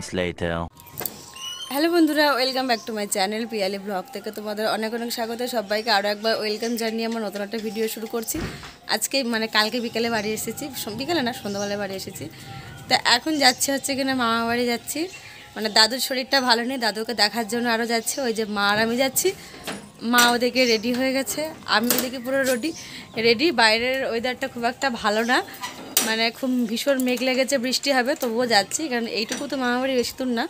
moments later. Hello বন্ধুরা, welcome back to my channel Piyali blog থেকে তোমাদের অনেক অনেক স্বাগত। সবাইকে আরও একবার ওয়েলকাম জানিয়ে আমার নতুন একটা ভিডিও শুরু করছি। আজকে কালকে বিকেলে বাড়ি এসেছি, বিকেলে না সন্ধ্যাবেলায় বাড়ি এসেছি। তো এখন যাচ্ছি হচ্ছে কিনা মামা বাড়ি যাচ্ছি, দাদুর শরীরটা ভালো নেই, দাদুকে দেখার জন্য আরও যাচ্ছি। ওই যে মা আর আমি যাচ্ছি। মা ওদিকে রেডি হয়ে গেছে, আমি ওদিকে পুরো রেডি। বাইরের ওয়েদারটা খুব একটা ভালো না, খুব ভীষণ মেঘ লেগেছে, বৃষ্টি হবে, তবুও যাচ্ছি। কারণ এইটুকু তো মামা বাড়ি বেশি দূর না,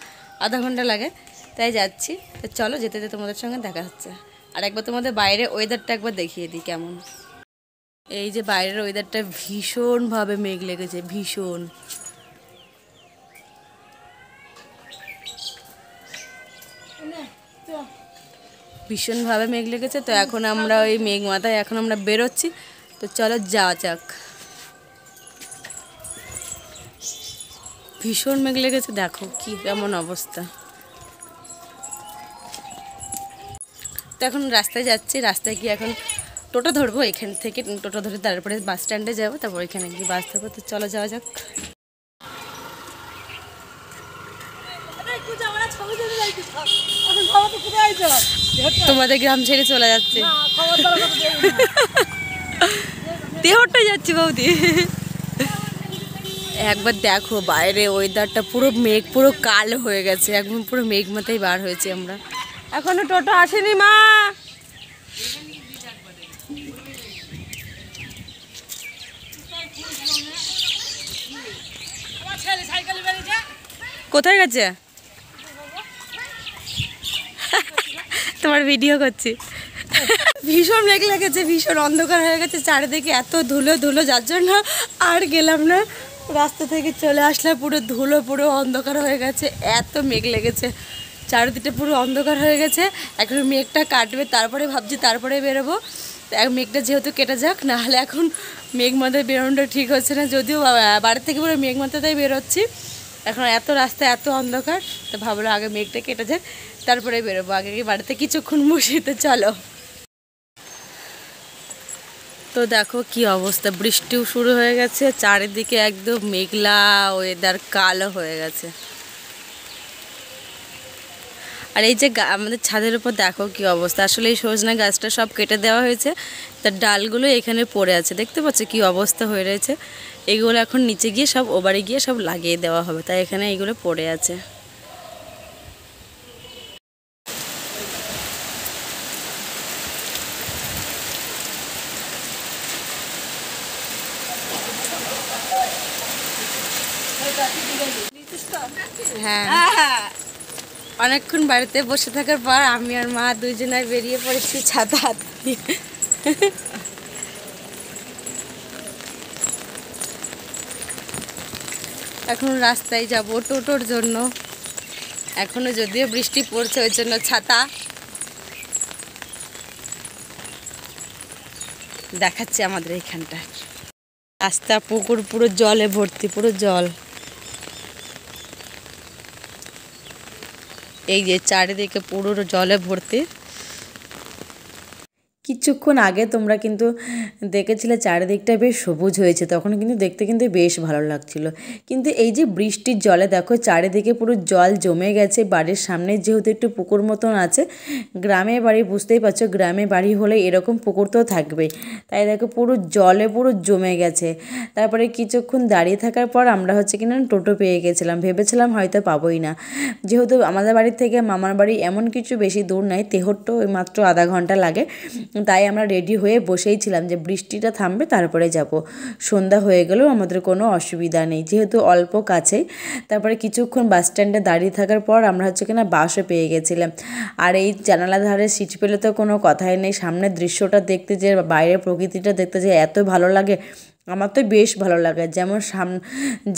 আধা ঘন্টা লাগে, তাই যাচ্ছি। তো চলো, যেতে যেতে তোমাদের সঙ্গে দেখা হচ্ছে। আর একবার তোমাদের বাইরের ওয়েদারটা একবার দেখিয়ে দিই কেমন। এই যে বাইরের ওয়েদারটা ভীষণভাবে মেঘ লেগেছে, ভীষণভাবে মেঘ লেগেছে। তো এখন আমরা ওই মেঘ মাথায় এখন আমরা বেরোচ্ছি। তো চলো যাওয়া যাক। ভীষণ মেঘ লেগেছে, দেখো কি কেমন অবস্থা। তো এখন রাস্তায় যাচ্ছি, রাস্তায় গিয়ে এখন টোটো ধরবো, এখান থেকে টোটো ধরে তারপরে বাস স্ট্যান্ডে যাবো, তারপর এখানে গিয়ে বাস ধরবো। তো চলো যাওয়া যাক। তোমাদের গ্রাম ছেড়ে চলে যাচ্ছে, দেহটাই যাচ্ছি বৌদি। একবার দেখো বাইরে ওয়েদারটা, পুরো মেঘ, পুরো কালো হয়ে গেছে, একদম পুরো মেঘ মাথায় বার হয়েছে আমরা। এখনো টোটো আসেনি মা। কোথায় গেছে? তোমার ভিডিও করছি। ভীষণ মেঘ লেগেছে, ভীষণ অন্ধকার হয়ে গেছে চারিদিকে, এত ধুলো ধুলো, যার জন্য আর গেলাম না, রাস্তা থেকে চলে আসলাম। পুরো ধুলো, পুরো অন্ধকার হয়ে গেছে, এত মেঘ লেগেছে, চারিদিকে পুরো অন্ধকার হয়ে গেছে। এখন মেঘটা কাটবে, তারপরে ভাবছি তারপরে বেরোবো। মেঘটা যেহেতু কেটে যাক, নাহলে এখন মেঘ মাথায় বেরোনোটা ঠিক হচ্ছে না। যদিও বাড়ি থেকে পুরো মেঘ মাথাতেই বেরোচ্ছি, এখন এত রাস্তা এত অন্ধকার, তো ভাবলো আগে মেঘটা কেটে যাক, তারপরে বেরোবো। আগে বাড়িতে কিছুক্ষণ বসিতে চলো। তো দেখো কি অবস্থা, বৃষ্টিও শুরু হয়ে গেছে, চারিদিকে একদম মেঘলা ওয়েদার, কালো হয়ে গেছে। আর এই যে আমাদের ছাদের উপর দেখো কি অবস্থা, আসলে এই সজনা গাছটা সব কেটে দেওয়া হয়েছে, তার ডালগুলো এখানে পড়ে আছে, দেখতে পাচ্ছ কি অবস্থা হয়ে রয়েছে। এগুলো এখন নিচে গিয়ে সব ওবারে গিয়ে সব লাগিয়ে দেওয়া হবে, তাই এখানে এগুলো পড়ে আছে। হ্যাঁ, অনেকক্ষণ বাড়িতে বসে থাকার পর আমি আর মা দুইজনায় বেরিয়ে পড়েছি ছাতা হাত নিয়ে। এখন রাস্তায় যাব টোটোর জন্য, এখনো যদিও বৃষ্টি পড়ছে, ওই জন্য ছাতা দেখাচ্ছে আমাদের এখানটা। রাস্তা পুকুর পুরো জলে ভর্তি, পুরো জল। এই যে চারিদিকে পুরো জলে ভর্তি। কিছুক্ষণ আগে তোমরা কিন্তু দেখেছিলে চারিদিকটা বেশ সবুজ হয়েছে, তখন কিন্তু দেখতে কিন্তু বেশ ভালো লাগছিল। কিন্তু এই যে বৃষ্টির জলে দেখো চারিদিকে পুরো জল জমে গেছে। বাড়ির সামনে যেহেতু একটু পুকুর মতন আছে, গ্রামে বাড়ি বুঝতেই পারছো, গ্রামে বাড়ি হলে এরকম পুকুর তো থাকবেই, তাই দেখো পুরো জলে পুরো জমে গেছে। তারপরে কিছুক্ষণ দাঁড়িয়ে থাকার পর আমরা হচ্ছে কিনা টোটো পেয়ে গেছিলাম, ভেবেছিলাম হয়তো পাবোই না, যেহেতু আমাদের বাড়ি থেকে মামার বাড়ি এমন কিছু বেশি দূর নাই, তেহট্ট ওই মাত্র আধা ঘন্টা লাগে। তাই আমরা রেডি হয়ে বসেই ছিলাম যে বৃষ্টিটা থামবে তারপরে যাব। সন্ধ্যা হয়ে গেলেও আমাদের কোনো অসুবিধা নেই, যেহেতু অল্প কাছেই। তারপরে কিছুক্ষণ বাস স্ট্যান্ডে দাঁড়িয়ে থাকার পর আমরা হচ্ছে কিনা বাসও পেয়ে গেছিলাম। আর এই জানালার ধারে সিট পেলে তো কোনো কথাই নেই, সামনের দৃশ্যটা দেখতে, যে বাইরের প্রকৃতিটা দেখতে যে এত ভালো লাগে, আমার তো বেশ ভালো লাগে।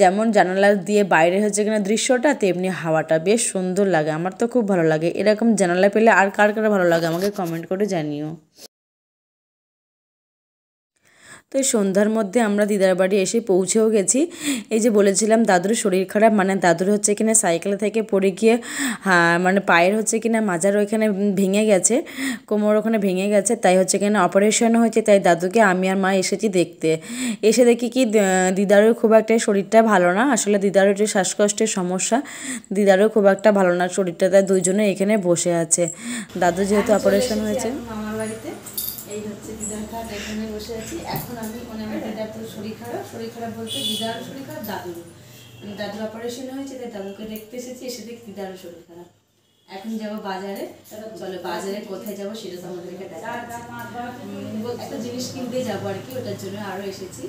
যেমন জানালা দিয়ে বাইরে হচ্ছে কিনা দৃশ্যটা, তেমনি হাওয়াটা বেশ সুন্দর লাগে, আমার তো খুব ভালো লাগে। এরকম জানালা পেলে আর কার কার ভালো লাগে আমাকে কমেন্ট করে জানিও। তো সন্ধ্যার মধ্যে আমরা দিদার বাড়ি এসে পৌঁছেও গেছি। এই যে বলেছিলাম দাদুর শরীর খারাপ, মানে দাদুর হচ্ছে কিনা সাইকেল থেকে পড়ে গিয়ে মানে পায়ের হচ্ছে কিনা মাজার ওইখানে ভেঙে গেছে, কোমর ওখানে ভেঙে গেছে, তাই হচ্ছে কিনা অপারেশন হয়েছে। তাই দাদুকে আমি আর মা এসেছি দেখতে। এসে দেখি কি দিদারও খুব একটা শরীরটা ভালো না, আসলে দিদারও একটু শ্বাসকষ্টের সমস্যা, দিদারও খুব একটা ভালো না শরীরটা, তাই দুইজনে এখানে বসে আছে। দাদু যেহেতু অপারেশন হয়েছে। মামার বাড়িতে এই হচ্ছে দিদার খাট, এখানে বসে আছি। এখন আমি আমার দিদার তো শরীর খারাপ বলতে দিদারও শরীর খারাপ, দাদুর অপারেশন হয়েছে, তাই দাদুকে দেখতে এসেছি। এসে দেখি দিদারও শরীর খারাপ। এখন যাবো বাজারে, চলো বাজারে কোথায় যাবো সেটা তো আমাদেরকে একটা জিনিস কিনতে যাবো আর কি, ওটার জন্য আরও এসেছি।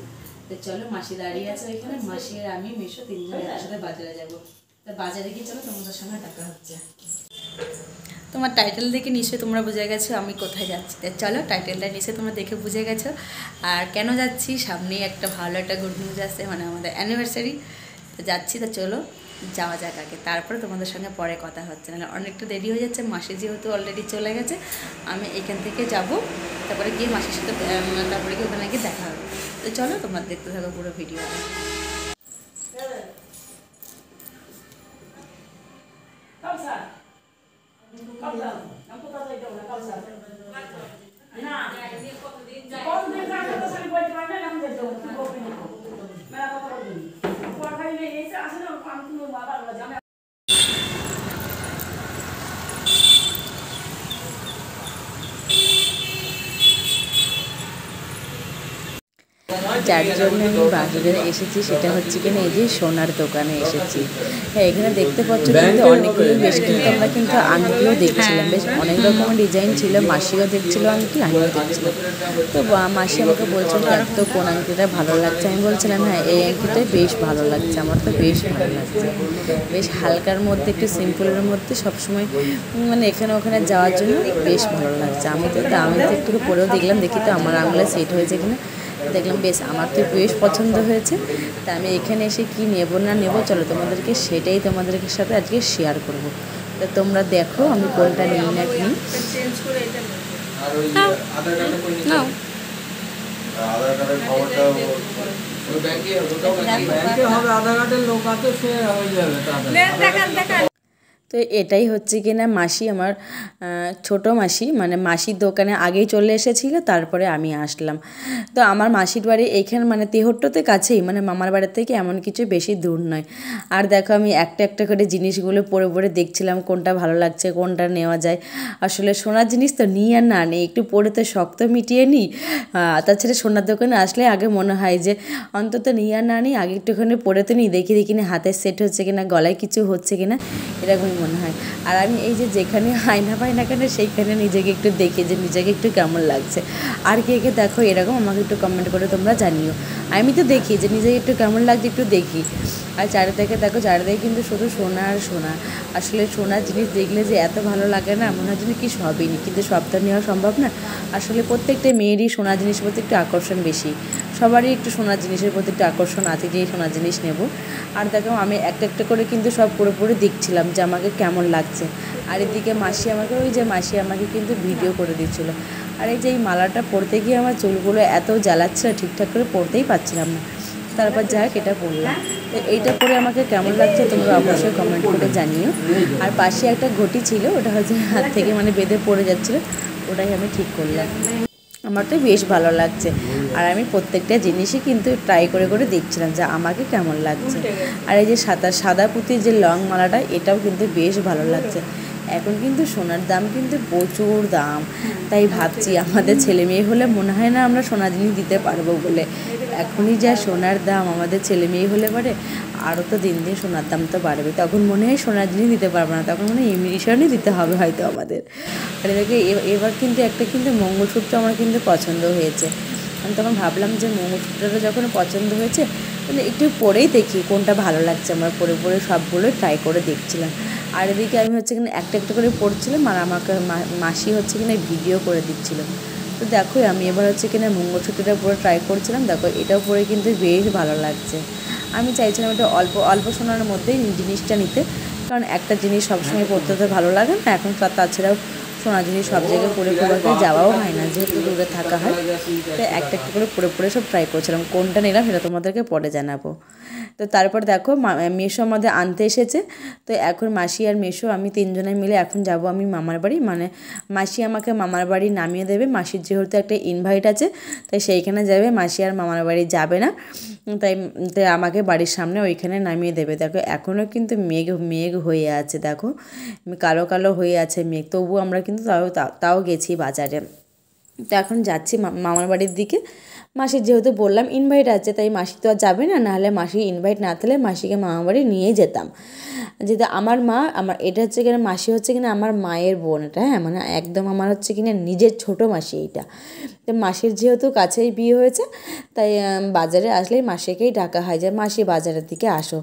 তো চলো, মাসি দাঁড়িয়ে আছে ওইখানে, মাসি আর আমি মেশো তিনজন একসাথে বাজারে যাবো। তা বাজারে গিয়ে চলো তোমাদের সঙ্গে দেখা হচ্ছে। তোমার টাইটেল দেখে নিশ্চয়ই তোমরা বুঝে গেছো আমি কোথায় যাচ্ছি। তাই চলো, টাইটেলটা নিশ্চয়ই তোমরা দেখে বুঝে গেছো। আর কেন যাচ্ছি, সামনেই একটা ভালো একটা গুড নিউজ আছে, মানে আমাদের অ্যানিভার্সারি। তো যাচ্ছি, তো চলো যাওয়া যাক আগে, তারপরে তোমাদের সঙ্গে পরে কথা হচ্ছে, না অনেকটা দেরি হয়ে যাচ্ছে। মাসি যেহেতু অলরেডি চলে গেছে, আমি এখান থেকে যাব, তারপরে গিয়ে মাসির সাথে তারপরে গিয়ে ওখানে গিয়ে দেখা হবে। তো চলো তোমরা দেখতে থাকো পুরো ভিডিওটা। যার জন্য আমি বাজারে এসেছি সেটা হচ্ছে কিনা এই যে সোনার দোকানে এসেছি। হ্যাঁ, এখানে দেখতে পাচ্ছ কিন্তু অনেকগুলো, বেশ কিন্তু আমরা কিন্তু আংটিও দেখছিলাম, বেশ অনেক রকমের ডিজাইন ছিল। মাসিও দেখছিল আংটি, আমিও দেখছিলাম। তো মাসি আমাকে বলছিল তো কোন আংটিটা ভালো লাগছে, আমি বলছিলাম হ্যাঁ এই আংটিটাই বেশ ভালো লাগছে, আমার তো বেশ ভালো লাগছে। বেশ হালকার মধ্যে, একটু সিম্পলের মধ্যে, সবসময় মানে এখানে ওখানে যাওয়ার জন্য বেশ ভালো লাগছে। আমি তো একটু পরেও দেখলাম, দেখি তো আমার আঙুলে সেট হয়েছে কিনা, দেখলাম বেশ আমার তো বেশ পছন্দ হয়েছে। তা আমি এখানে এসে কি নেব না নেব, চলো তোমাদেরকে সেটাই তোমাদেরকে সাথে আজকে শেয়ার করব। তো তোমরা দেখো আমি কোনটা নিই না কিনি। তো এটাই হচ্ছে কিনা মাসি, আমার ছোট মাসি, মানে মাসির দোকানে আগেই চলে এসেছিলো, তারপরে আমি আসলাম। তো আমার মাসির বাড়ি এইখানে মানে তেহট্টতে কাছেই, মানে মামার বাড়ির থেকে এমন কিছু বেশি দূর নয়। আর দেখো আমি একটা একটা করে জিনিসগুলো পরে পরে দেখছিলাম কোনটা ভালো লাগছে, কোনটা নেওয়া যায়। আসলে সোনার জিনিস তো নিই আর না নেই, একটু পরে তো শক্ত মিটিয়ে নিই। তাছাড়া সোনার দোকানে আসলে আগে মনে হয় যে অন্তত নিই আর না নিই, আগে একটুখানি পরে তো নিই, দেখি না হাতের সেট হচ্ছে কিনা, গলায় কিছু হচ্ছে কিনা, এরকমই মনে হয়। আর আমি এই যে যেখানে আয়না পাই না কেন সেইখানে নিজেকে একটু দেখি যে নিজেকে একটু কেমন লাগছে। আর কে কে দেখো এরকম আমাকে একটু কমেন্ট করে তোমরা জানিও। আমি তো দেখি যে নিজেকে একটু কেমন লাগছে, একটু দেখি। আর চারিদিকে দেখো, চারিদিকে কিন্তু শুধু সোনা আর সোনা। আসলে সোনার জিনিস দেখলে যে এত ভালো লাগে না, মনে হয় যেন কি সবই নি, কিন্তু সবটা নেওয়া সম্ভব না। আসলে প্রত্যেকটা মেয়েরই সোনার জিনিসের প্রতি একটু আকর্ষণ বেশি, সবারই একটু সোনার জিনিসের প্রতি একটু আকর্ষণ আছে যে এই সোনার জিনিস নেব। আর দেখো আমি একটা একটা করে কিন্তু সব পুরোপুরি দেখছিলাম যে আমাকে কেমন লাগছে। আর এদিকে মাসি আমাকে কিন্তু ভিডিও করে দিচ্ছিল। আর এই যে এই মালাটা পরতে গিয়ে আমার চুলগুলো এত জ্বালাচ্ছিল, ঠিকঠাক করে পরতেই পারছিলাম না। তারপর যাই এটা পরলাম। তো এইটা পরে আমাকে কেমন লাগছে তোমরা অবশ্যই কমেন্ট করে জানিও। আর পাশে একটা ঘটি ছিল, ওটা হচ্ছে হাত থেকে মানে বেঁধে পড়ে যাচ্ছিলো, ওটাই আমি ঠিক করলাম। আমার তো বেশ ভালো লাগছে। আর আমি প্রত্যেকটা জিনিসই কিন্তু ট্রাই করে করে দেখছিলাম যে আমাকে কেমন লাগছে। আর এই যে সাদা পুঁতির যে লং মালাটা, এটাও কিন্তু বেশ ভালো লাগছে। এখন কিন্তু সোনার দাম কিন্তু প্রচুর দাম, তাই ভাবছি আমাদের ছেলে মেয়ে হলে মনে হয় না আমরা সোনার জিনিস দিতে পারবো বলে। এখনই যা সোনার দাম, আমাদের ছেলে মেয়ে হলে পারে আরও তো দিন দিন সোনার দাম তো বাড়বে, তখন মনে হয় সোনার জিনিস দিতে পারবো না, তখন মনে হয় ইমিটেশনই দিতে হবে হয়তো আমাদের। আর এদিকে এবার কিন্তু একটা কিন্তু মঙ্গলসূত্র আমার কিন্তু পছন্দ হয়েছে। আমি তখন ভাবলাম যে মঙ্গলসূত্রটা যখন পছন্দ হয়েছে তাহলে একটু পরেই দেখি কোনটা ভালো লাগছে, আমরা পরে পরে সবগুলো ট্রাই করে দেখছিলাম। আর এদিকে আমি হচ্ছে কিনা একটা একটা করে পড়ছিলাম, আর আমাকে মাসি হচ্ছে কিনা ভিডিও করে দিচ্ছিল। তো দেখো আমি এবার হচ্ছে কিনা মঙ্গলসূত্রটা পুরো ট্রাই করছিলাম, দেখো এটাও পরে কিন্তু বেশ ভালো লাগছে। আমি চাইছিলাম এটা অল্প সোনার মধ্যেই জিনিসটা নিতে, কারণ একটা জিনিস সবসময় পরতে তো ভালো লাগে না, এখন তাছাড়াও সোনা জিনিস সব জায়গায় পরে খুব একটা যাওয়াও হয় না, যেহেতু দূরে থাকা হয়, তাই একটা একটা করে পরে সব ট্রাই করছিলাম। কোনটা নিলাম সেটা তোমাদেরকে পরে জানাবো। তো তারপর দেখো মেসো আমাদের আনতে এসেছে। তো এখন মাসি আর মেসো আমি তিনজনে মিলে এখন যাব আমি মামার বাড়ি, মানে মাসি আমাকে মামার বাড়ি নামিয়ে দেবে। মাসির যেহেতু একটা ইনভাইট আছে তাই সেইখানে যাবে, মাসি আর মামার বাড়ি যাবে না, তাই তাই আমাকে বাড়ির সামনে ওইখানে নামিয়ে দেবে। দেখো এখনও কিন্তু মেঘ হয়ে আছে, দেখো কালো কালো হয়ে আছে মেঘ, তবুও আমরা কিন্তু তাও গেছি বাজারে। তো এখন যাচ্ছি মামার বাড়ির দিকে। মাসির যেহেতু বললাম ইনভাইট আছে, তাই মাসি তো আর যাবে না, নাহলে মাসি ইনভাইট না থাকলে মাসিকে মামার বাড়ি নিয়েই যেতাম। যেহেতু আমার এটা হচ্ছে কিনা মাসি হচ্ছে কিনা আমার মায়ের বোন, এটা হ্যাঁ, মানে একদম আমার হচ্ছে কিনা নিজের ছোট মাসি এইটা। তো মাসির যেহেতু কাছেই বিয়ে হয়েছে, তাই বাজারে আসলেই মাসিকেই ডাকা হয় যে মাসি বাজারের দিকে আসো।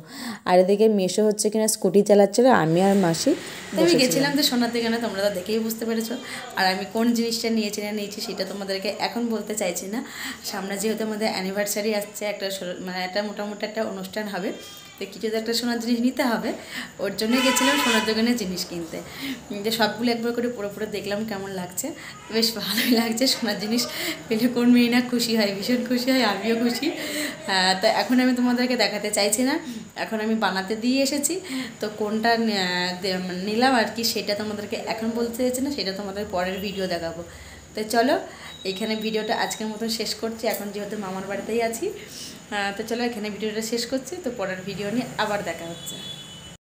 আর এদিকে মেসো হচ্ছে কিনা স্কুটি চালাচ্ছিল, আমি আর মাসি আমি গেছিলাম তো সোনার দোকানে, তোমরা তো দেখেই বুঝতে পেরেছো। আর আমি কোন জিনিসটা নিয়েছি সেটা তোমাদেরকে এখন বলতে চাইছি না। সামনে যেহেতু আমাদের অ্যানিভার্সারি আসছে, মানে একটা মোটামুটি একটা অনুষ্ঠান হবে, তো কিছু তো একটা সোনার জিনিস নিতে হবে, ওর জন্যই গেছিলাম সোনার দোকানে জিনিস কিনতে। যে সবগুলো একবার করে পুরো দেখলাম কেমন লাগছে, বেশ ভালোই লাগছে। সোনার জিনিস পেলে কোন মেয়ে না খুশি হয়, ভীষণ খুশি হয়, আমিও খুশি। তো এখন আমি তোমাদেরকে দেখাতে চাইছি না, এখন আমি বানাতে দিয়ে এসেছি। তো কোনটা নিলাম আর কি সেটা তোমাদেরকে এখন বলতে চাইছি না, সেটা তোমাদের পরের ভিডিও দেখাবো। তো চলো এইখানে ভিডিওটা আজকের মতো শেষ করছি, এখন যেহেতু মামার বাড়িতেই আছি। তো চলো এখানে ভিডিওটা শেষ করছি, তো পরের ভিডিও নিয়ে আবার দেখা হচ্ছে।